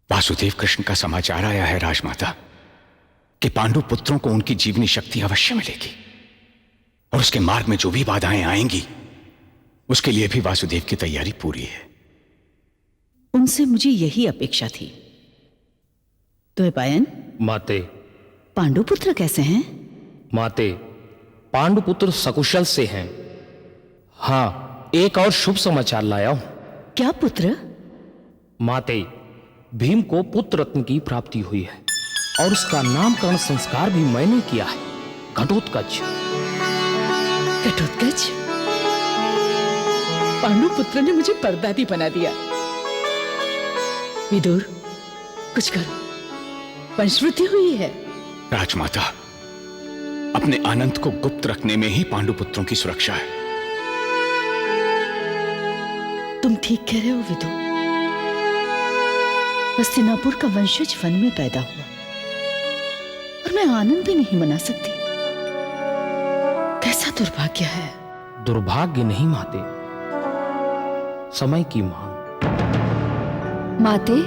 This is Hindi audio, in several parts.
वासुदेव कृष्ण का समाचार आया है राजमाता कि पांडु पुत्रों को उनकी जीवनी शक्ति अवश्य मिलेगी, और उसके मार्ग में जो भी बाधाएं आएंगी उसके लिए भी वासुदेव की तैयारी पूरी है। उनसे मुझे यही अपेक्षा थी। द्वैपायन, माते, पांडुपुत्र कैसे हैं? माते, पांडुपुत्र सकुशल से हैं। हाँ, एक और शुभ समाचार लाया हूं। क्या पुत्र? माते, भीम को पुत्र रत्न की प्राप्ति हुई है और उसका नामकरण संस्कार भी मैंने किया है, घटोत्कच। घटोत्कच? पांडुपुत्र ने मुझे परदादी बना दिया। विदुर, कुछ करो, वंशवृद्धि हुई है। राजमाता, अपने आनंद को गुप्त रखने में ही पांडुपुत्रों की सुरक्षा है। तुम ठीक कह रहे हो विदुर। हस्तिनापुर का वंशज वन में पैदा हुआ और मैं आनंद भी नहीं मना सकती। कैसा दुर्भाग्य है। दुर्भाग्य नहीं माते, समय की मांग। माते,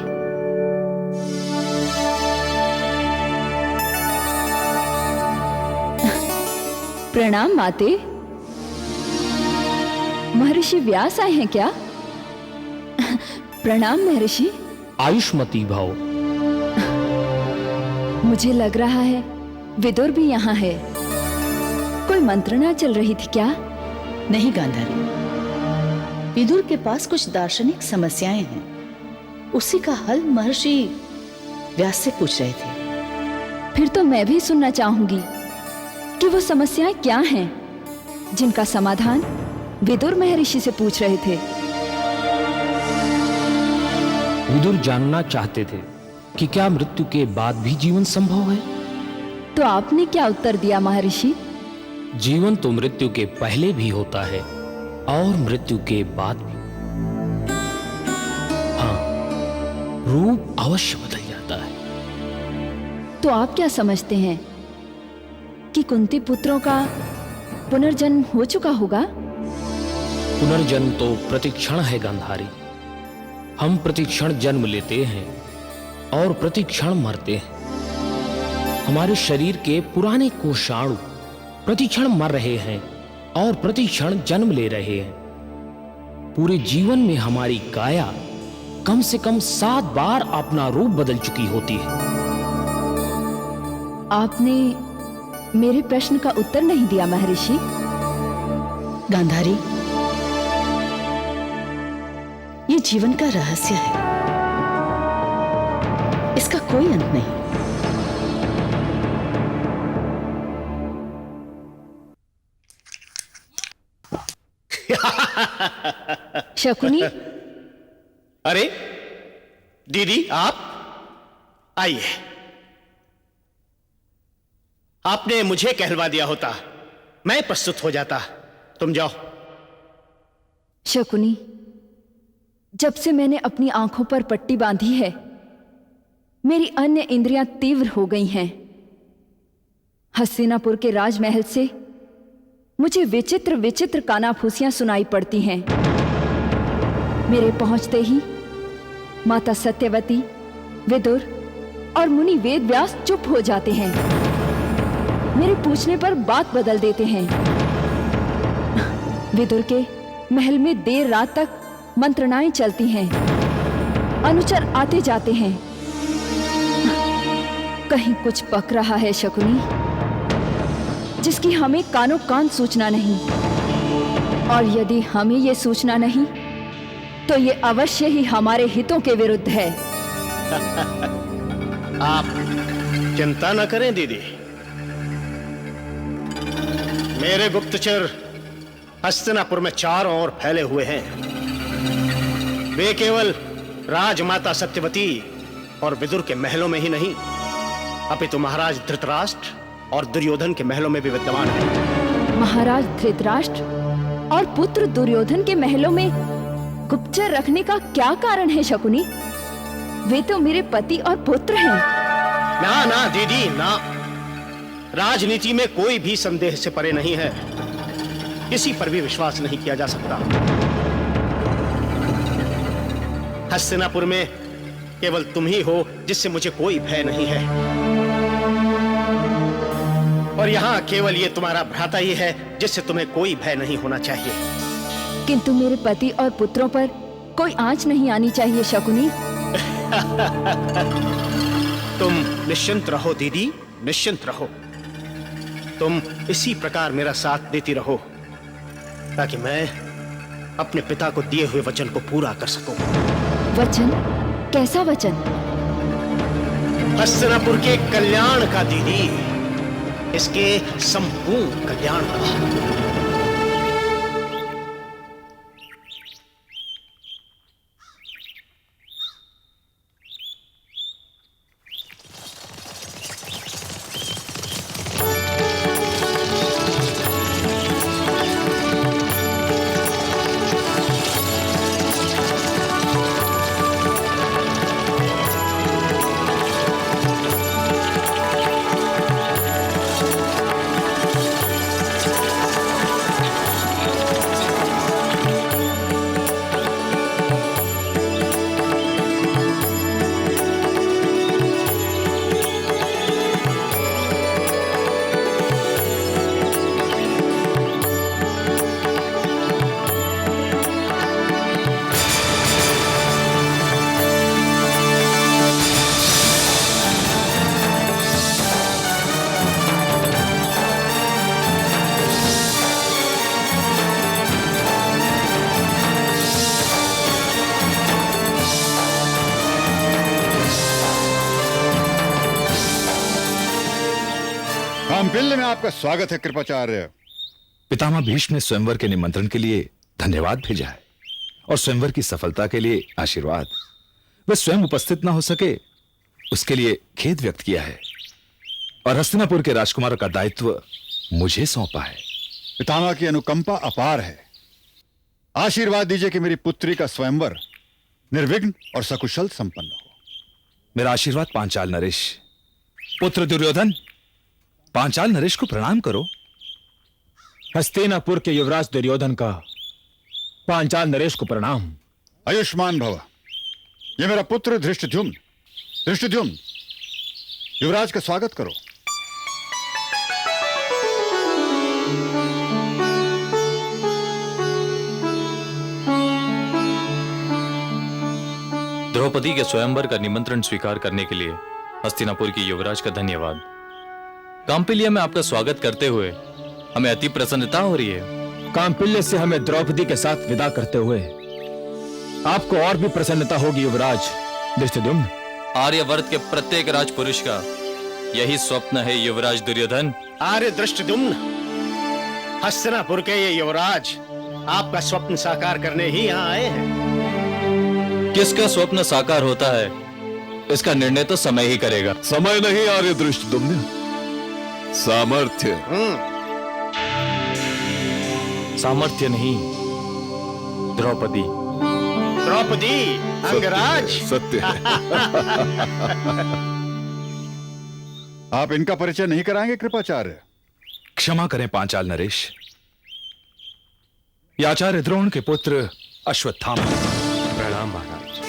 प्रणाम माते। महर्षि व्यास आए हैं क्या? प्रणाम महर्षि। आयुष्मती भव। मुझे लग रहा है विदुर भी यहाँ है। कोई मंत्रणा चल रही थी क्या? नहीं गांधारी, विदुर के पास कुछ दार्शनिक समस्याएं हैं, उसी का हल महर्षि व्यास से पूछ रहे थे। फिर तो मैं भी सुनना चाहूंगी कि वो समस्याएं क्या हैं जिनका समाधान विदुर महर्षि से पूछ रहे थे। विदुर जानना चाहते थे कि क्या मृत्यु के बाद भी जीवन संभव है। तो आपने क्या उत्तर दिया महर्षि? जीवन तो मृत्यु के पहले भी होता है और मृत्यु के बाद भी। हाँ, रूप अवश्य बदल जाता है। तो आप क्या समझते हैं कि कुंती पुत्रों का पुनर्जन्म हो चुका होगा? पुनर्जन्म तो प्रतिक्षण है गांधारी। हम प्रतिक्षण जन्म लेते हैं और प्रतिक्षण मरते हैं। हमारे शरीर के पुराने कोषाणु प्रतिक्षण मर रहे हैं और प्रतिक्षण जन्म ले रहे हैं। पूरे जीवन में हमारी काया कम से कम 7 बार अपना रूप बदल चुकी होती है। आपने मेरे प्रश्न का उत्तर नहीं दिया महर्षि। गांधारी, ये जीवन का रहस्य है, इसका कोई अंत नहीं। शकुनी, अरे दीदी, आप आइए। आपने मुझे कहलवा दिया होता, मैं प्रस्तुत हो जाता। तुम जाओ। शकुनी, जब से मैंने अपनी आंखों पर पट्टी बांधी है, मेरी अन्य इंद्रियां तीव्र हो गई हैं। हस्तिनापुर के राजमहल से मुझे विचित्र विचित्र कानाफूसियां सुनाई पड़ती हैं। मेरे पहुंचते ही माता सत्यवती, विदुर और मुनि वेद व्यास चुप हो जाते हैं। मेरे पूछने पर बात बदल देते हैं। विदुर के महल में देर रात तक मंत्रणाएं चलती हैं। अनुचर आते जाते हैं। कहीं कुछ पक रहा है शकुनी, जिसकी हमें कानों कान सूचना नहीं। और यदि हमें ये सूचना नहीं तो ये अवश्य ही हमारे हितों के विरुद्ध है। आप चिंता न करें दीदी। मेरे गुप्तचर हस्तिनापुर में चारों ओर फैले हुए हैं। वे केवल राजमाता सत्यवती और विदुर के महलों में ही नहीं, अपितु महाराज धृतराष्ट्र और दुर्योधन के महलों में भी विद्यमान है। महाराज धृतराष्ट्र और पुत्र दुर्योधन के महलों में गुप्तचर रखने का क्या कारण है शकुनी? वे तो मेरे पति और पुत्र हैं। ना ना दीदी ना, राजनीति में कोई भी संदेह से परे नहीं है। किसी पर भी विश्वास नहीं किया जा सकता। हस्तिनापुर में केवल तुम ही हो जिससे मुझे कोई भय नहीं है। और यहाँ केवल ये तुम्हारा भ्राता ही है जिससे तुम्हें कोई भय नहीं होना चाहिए। किंतु मेरे पति और पुत्रों पर कोई आंच नहीं आनी चाहिए शकुनी। तुम निश्चिंत रहो दीदी, निश्चिंत रहो। तुम इसी प्रकार मेरा साथ देती रहो ताकि मैं अपने पिता को दिए हुए वचन को पूरा कर सकूं। वचन? कैसा वचन? हस्तिनापुर के कल्याण का दीदी, इसके संपूर्ण कल्याण का। कांपिल्य में आपका स्वागत है कृपाचार्य। पितामह भीष्म ने स्वयंवर के निमंत्रण के लिए धन्यवाद भेजा है और स्वयंवर की सफलता के लिए आशीर्वाद। वे स्वयं उपस्थित न हो सके उसके लिए खेद व्यक्त किया है और हस्तिनापुर के राजकुमार का दायित्व मुझे सौंपा है। पितामह की अनुकंपा अपार है। आशीर्वाद दीजिए कि मेरी पुत्री का स्वयंवर निर्विघ्न और सकुशल संपन्न हो। मेरा आशीर्वाद पांचाल नरेश। पुत्र दुर्योधन, पांचाल नरेश को प्रणाम करो। हस्तिनापुर के युवराज दुर्योधन का पांचाल नरेश को प्रणाम। आयुष्मान भव। यह मेरा पुत्र धृष्टद्युम्न। धृष्टद्युम्न, युवराज का स्वागत करो। द्रौपदी के स्वयंवर का निमंत्रण स्वीकार करने के लिए हस्तिनापुर की युवराज का धन्यवाद। कांपिल्य में आपका स्वागत करते हुए हमें अति प्रसन्नता हो रही है। कांपिल्य से हमें द्रौपदी के साथ विदा करते हुए आपको और भी प्रसन्नता होगी युवराज धृष्टद्युम्न। आर्यवर्त के प्रत्येक राजपुरुष का यही स्वप्न है युवराज दुर्योधन। आर्य धृष्टद्युम्न, हस्तिनापुर के ये युवराज आपका स्वप्न साकार करने ही यहाँ आए हैं। किसका स्वप्न साकार होता है इसका निर्णय तो समय ही करेगा। समय नहीं आर्य धृष्टद्युम्न, सामर्थ्य। सामर्थ्य नहीं, द्रौपदी। द्रौपदी, अंगराज। सत्य है। आप इनका परिचय नहीं कराएंगे कृपाचार्य? क्षमा करें पांचाल नरेश। ये आचार्य द्रोण के पुत्र अश्वत्थामा। प्रणाम महाराज।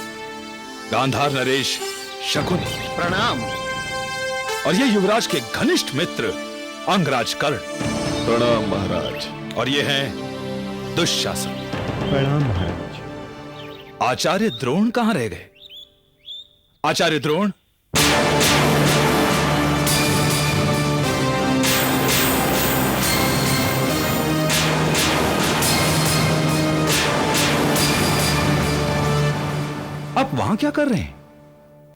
गांधार नरेश शकुनी। प्रणाम। और ये युवराज के घनिष्ठ मित्र अंगराज कर्ण। प्रणाम महाराज। और ये हैं दुशासन। प्रणाम महाराज। आचार्य द्रोण कहां रह गए? आचार्य द्रोण। आप वहां क्या कर रहे हैं?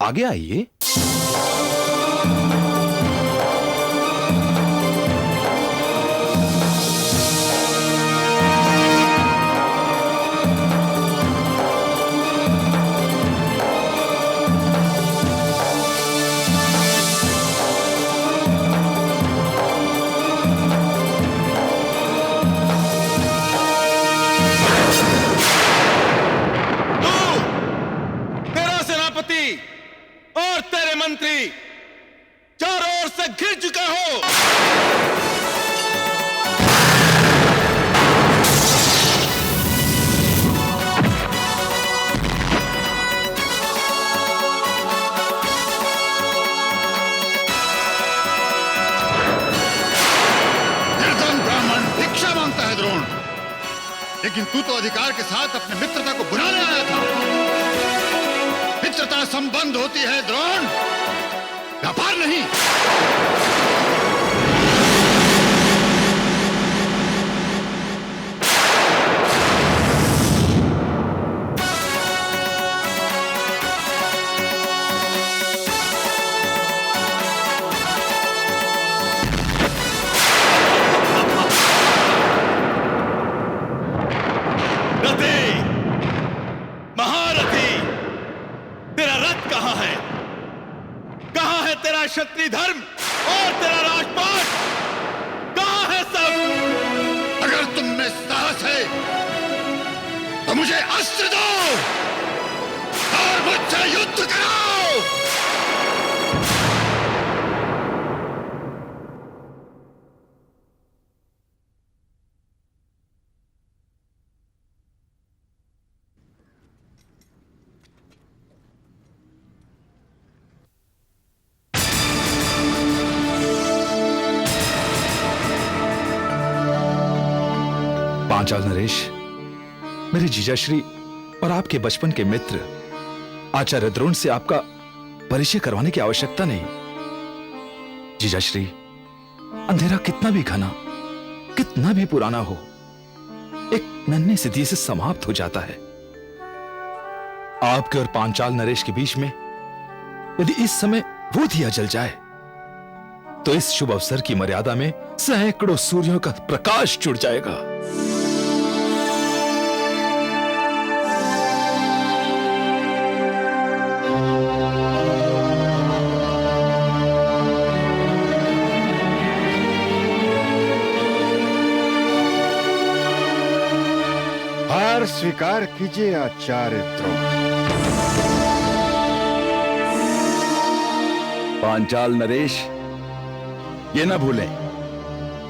आगे आइए। और तेरे मंत्री चारों ओर से घिर चुके हो। लेकिन तू तो अधिकार के साथ अपने मित्रता को बुलाने आया था। मित्रता संबंध होती है द्रोण, व्यापार नहीं। क्षत्रिय धर्म और तेरा राजपाट कहां है सब? अगर तुम में साहस है तो मुझे अस्त्र दो और मुझसे युद्ध कराओ। पांचाल नरेश, मेरे जीजाश्री और आपके बचपन के मित्र आचार्य द्रोण से आपका परिचय करवाने की आवश्यकता नहीं। जीजाश्री, अंधेरा कितना भी घना, कितना भी पुराना हो, एक नन्हे से दिए से समाप्त हो जाता है। आपके और पांचाल नरेश के बीच में यदि इस समय वो दिया जल जाए तो इस शुभ अवसर की मर्यादा में सैकड़ों सूर्यों का प्रकाश जुड़ जाएगा। हार स्वीकार कीजिए आचार्य द्रोण। पांचाल नरेश, ये ना भूलें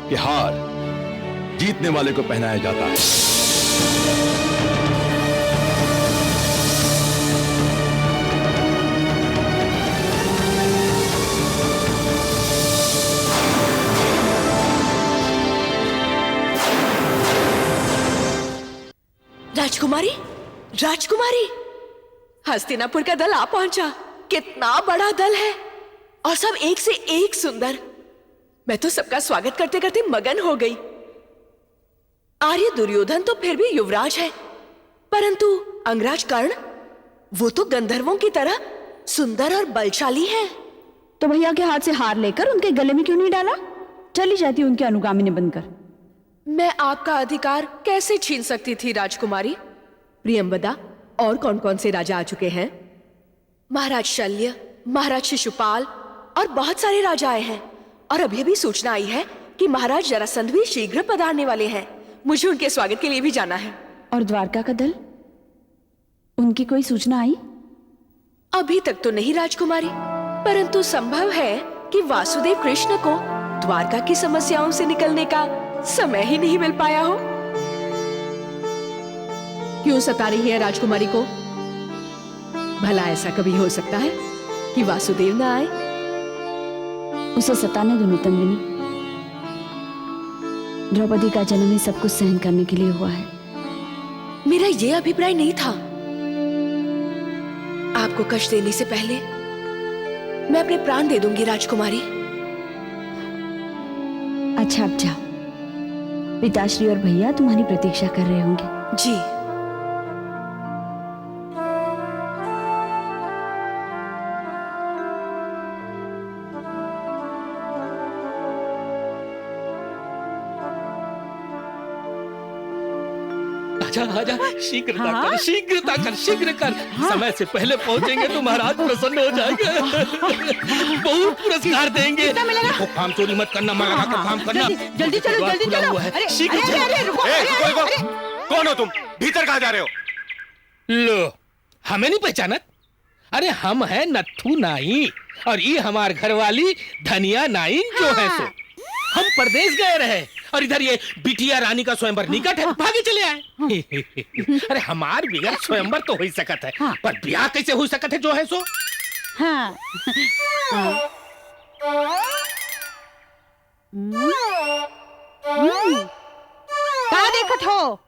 कि हार जीतने वाले को पहनाया जाता है। राजकुमारी, राजकुमारी, हस्तिनापुर का दल आ पहुंचा। कितना बड़ा दल है और सब एक से एक सुंदर। मैं तो सबका स्वागत करते करते मगन हो गई। आर्य दुर्योधन तो फिर भी युवराज है, परंतु अंगराज कर्ण, वो तो गंधर्वों की तरह सुंदर और बलशाली है। तो भैया के हाथ से हार लेकर उनके गले में क्यों नहीं डाला? चली जाती उनके अनुगामिनी बनकर। मैं आपका अधिकार कैसे छीन सकती थी राजकुमारी? प्रियंवदा, और कौन कौन से राजा आ चुके हैं? महाराज शल्य, महाराज शिशुपाल और बहुत सारे राजा आए हैं। और अभी भी सूचना आई है कि महाराज जरासंध भी शीघ्र पधारने वाले हैं। मुझे उनके स्वागत के लिए भी जाना है। और द्वारका का दल, उनकी कोई सूचना आई? अभी तक तो नहीं राजकुमारी, परंतु संभव है कि वासुदेव कृष्ण को द्वारका की समस्याओं से निकलने का समय ही नहीं मिल पाया हो। क्यों सता रही है राजकुमारी को? भला ऐसा कभी हो सकता है कि वासुदेव ना आए? उसे सताने दो नूतनविनी। द्रौपदी का जन्म ही सब कुछ सहन करने के लिए हुआ है। मेरा यह अभिप्राय नहीं था। आपको कष्ट देने से पहले मैं अपने प्राण दे दूंगी राजकुमारी। अच्छा, अब जाओ। पिताश्री और भैया तुम्हारी प्रतीक्षा कर रहे होंगे। जी। आजा आजा, शीघ्रता कर, शीघ्रता कर, शीघ्र कर। समय से पहले पहुंचेंगे तो महाराज प्रसन्न हो जाएंगे। बहुत पुरस्कार देंगे। देखो, काम चोरी मत करना, माला का काम करना। जल्दी चलो, जल्दी चलो। शीघ्र चलो। कौन हो तुम? भीतर कहाँ जा रहे हो? लो, हमें नहीं पहचाना? अरे हम हैं नत्थू नाई, और ये हमार घरवाली धनिया नाइन जो है सो। हम परदेश गए रहे और इधर ये बिटिया रानी का स्वयंवर निकट है, भागे चले आए। अरे हमार बिगड़ स्वयंवर तो हो ही सकत है, पर ब्याह कैसे हो सकत है जो है सो? हाँ। क्या देखत हो?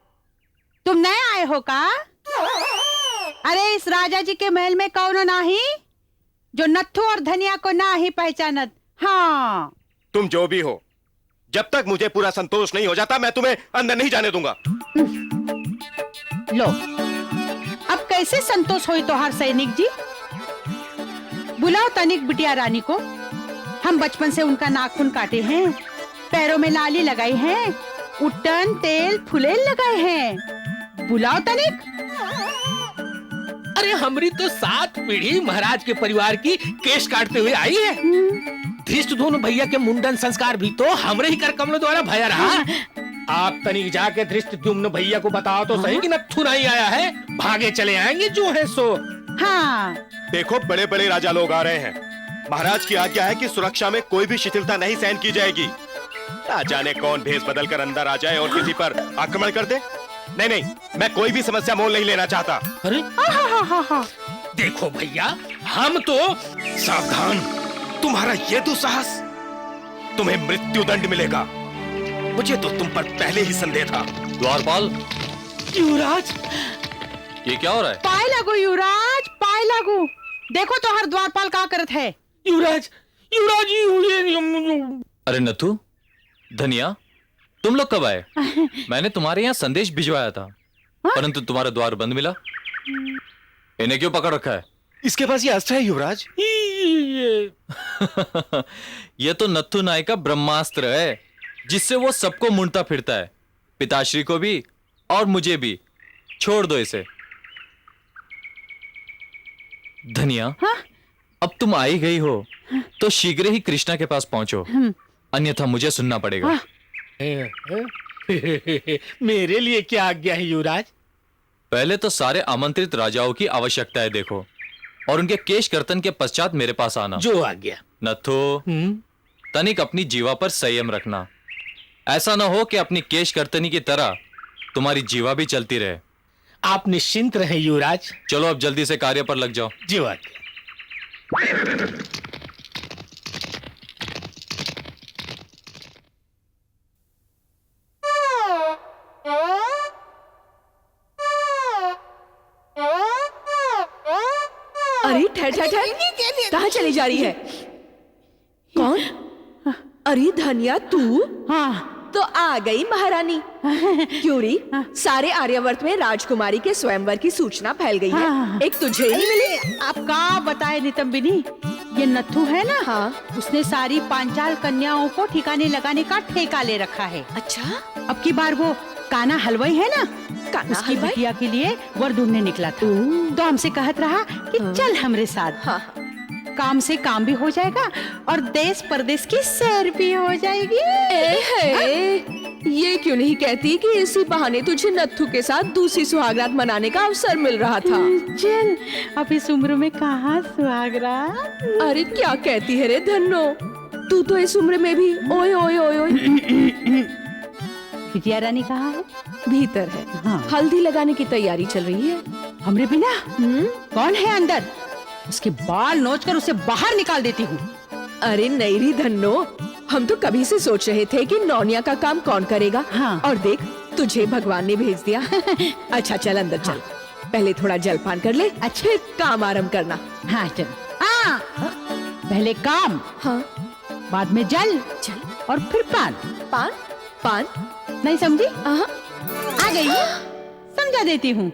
तुम नए आए हो का? अरे इस राजा जी के महल में कौन नाही जो नत्थू और धनिया को ना ही पहचानत। हाँ, तुम जो भी हो, जब तक मुझे पूरा संतोष नहीं हो जाता मैं तुम्हें अंदर नहीं जाने दूंगा। लो, अब कैसे संतोष होई तोहार सैनिक जी? बुलाओ तनिक बिटिया रानी को। हम बचपन से उनका नाखून काटे हैं, पैरों में लाली लगाई है, उट्टन तेल फुलेल लगाए हैं। बुलाओ तनिक। अरे हमारी तो 7 पीढ़ी महाराज के परिवार की केश काटते हुए आई है। धृष्टद्युम्न भैया के मुंडन संस्कार भी तो हमरे ही कर कमलों द्वारा भया रहा। आप तनिक जाके धृष्टद्युम्न भैया को बताओ तो सही कि नत्थू नहीं आया है, भागे चले आएंगे जो है सो। हाँ, देखो बड़े बड़े राजा लोग आ रहे हैं। महाराज की आज्ञा है कि सुरक्षा में कोई भी शिथिलता नहीं सहन की जाएगी। राजा ने कौन भेष बदल कर अंदर आ जाए और किसी पर आक्रमण कर दे। नहीं नहीं, मैं कोई भी समस्या मोल नहीं लेना चाहता। अरे देखो भैया, हम तो सावधान, तुम्हारा ये दुस्साहस, तुम्हें मृत्यु दंड मिलेगा। मुझे तो तुम पर पहले ही संदेह था। द्वारपाल, युवराज, ये क्या हो रहा है? पाए लागू युवराज, पाए लागू। देखो तो हर द्वारपाल क्या करत है। युवराज, युवराज। अरे नत्थू, धनिया, तुम लोग कब आए? मैंने तुम्हारे यहाँ संदेश भिजवाया था, परंतु तुम्हारा द्वार बंद मिला। इन्हें क्यों पकड़ रखा है? इसके पास ये अस्त्र है युवराज। ये तो नत्थू नाई का ब्रह्मास्त्र है, जिससे वो सबको मुंडता फिरता है, पिताश्री को भी और मुझे भी। छोड़ दो इसे। धनिया, अब तुम आई गई हो तो शीघ्र ही कृष्णा के पास पहुंचो, अन्यथा मुझे सुनना पड़ेगा। मेरे लिए क्या आज्ञा है युवराज? पहले तो सारे आमंत्रित राजाओं की आवश्यकताएं देखो और उनके केश कर्तन के पश्चात मेरे पास आना। जो आज्ञा। नत्थू, तनिक अपनी जीवा पर संयम रखना। ऐसा न हो कि अपनी केश कर्तनी की तरह तुम्हारी जीवा भी चलती रहे। आप निश्चिंत रहे युवराज। चलो अब जल्दी से कार्य पर लग जाओ। जी आज्ञा। अरे ठहर ठहर ठहर, कहाँ चली जा रही है? कौन? अरे धनिया, तू? हाँ, तो आ गई महारानी। क्यों री? सारे आर्यावर्त में राजकुमारी के स्वयंवर की सूचना फैल गई है। हाँ। एक तुझे ही मिली। आप का बताए नितंबिनी, ये नत्थू है ना, हाँ, उसने सारी पांचाल कन्याओं को ठिकाने लगाने का ठेका ले रखा है। अच्छा, अब की बार वो काना हलवाई है ना, काना उसकी हलवाई? बिटिया के लिए वर ढूंढने निकला था। तो हमसे कहत रहा कि चल हमरे साथ। हाँ, काम से काम भी हो जाएगा और देश परदेश की सैर भी हो जाएगी। ये क्यों नहीं कहती कि इसी बहाने तुझे नत्थू के साथ दूसरी सुहागरात मनाने का अवसर मिल रहा था। चल, अब इस उम्र में कहाँ सुहागरात। अरे क्या कहती है रे धन्नो, तू तो इस उम्र में भी ओए ओए ओए ओए। बिटिया रानी कहाँ है? भीतर है। हाँ। हल्दी लगाने की तैयारी चल रही है। हमरे बिना कौन है अंदर? उसके बाल नोचकर उसे बाहर निकाल देती हूँ। अरे नहीं री धन्नो, हम तो कभी से सोच रहे थे कि नौनिया का काम कौन करेगा। हाँ। और देख, तुझे भगवान ने भेज दिया। अच्छा चल अंदर चल, पहले थोड़ा जलपान कर ले, अच्छे काम आरंभ करना। हाँ चल। हाँ, पहले काम, हाँ, बाद में जल, चल। और फिर पान। पान? पान नहीं समझी? आ गई, समझा देती हूँ।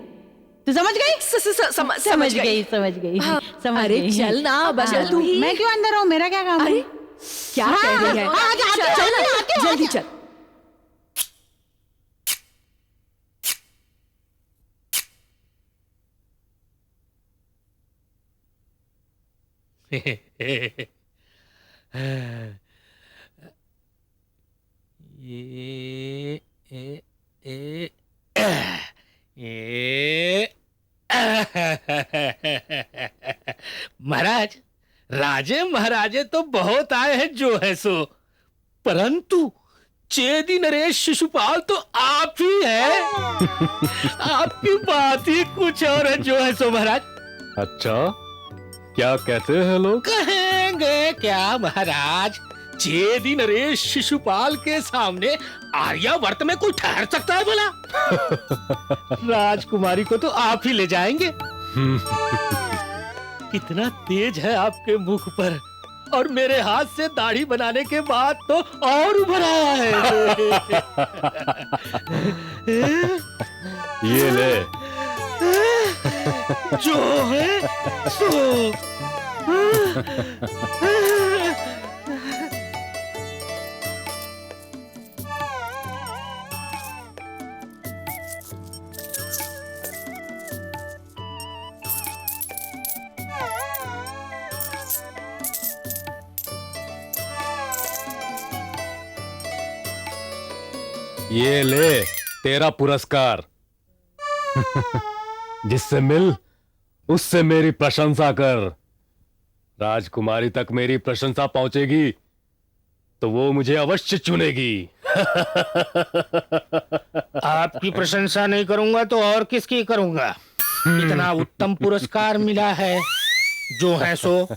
तू समझ गई? समझ गई। हाँ, समझ अरे गई। चल ना, बस हाँ, तू ही। मैं क्यों अंदर हूँ? मेरा क्या काम है? अरे क्या कह रही है? चल ना, जल्दी चल। महाराज, राजे महाराजे तो बहुत आए हैं जो है सो, परंतु चेदी नरेश शिशुपाल तो आप ही हैं। आपकी बात ही कुछ और है जो है सो महाराज। अच्छा, क्या कहते हैं लोग? कहेंगे क्या महाराज, चेदी नरेश शिशुपाल के सामने आर्यावर्त में कोई ठहर सकता है भला? राजकुमारी को तो आप ही ले जाएंगे। कितना तेज है आपके मुख पर, और मेरे हाथ से दाढ़ी बनाने के बाद तो और उभर आया है। ये ले। जो है सो। ये ले तेरा पुरस्कार। जिससे मिल उससे मेरी प्रशंसा कर। राजकुमारी तक मेरी प्रशंसा पहुंचेगी तो वो मुझे अवश्य चुनेगी। आपकी प्रशंसा नहीं करूंगा तो और किसकी करूंगा? इतना उत्तम पुरस्कार मिला है, जो है सो।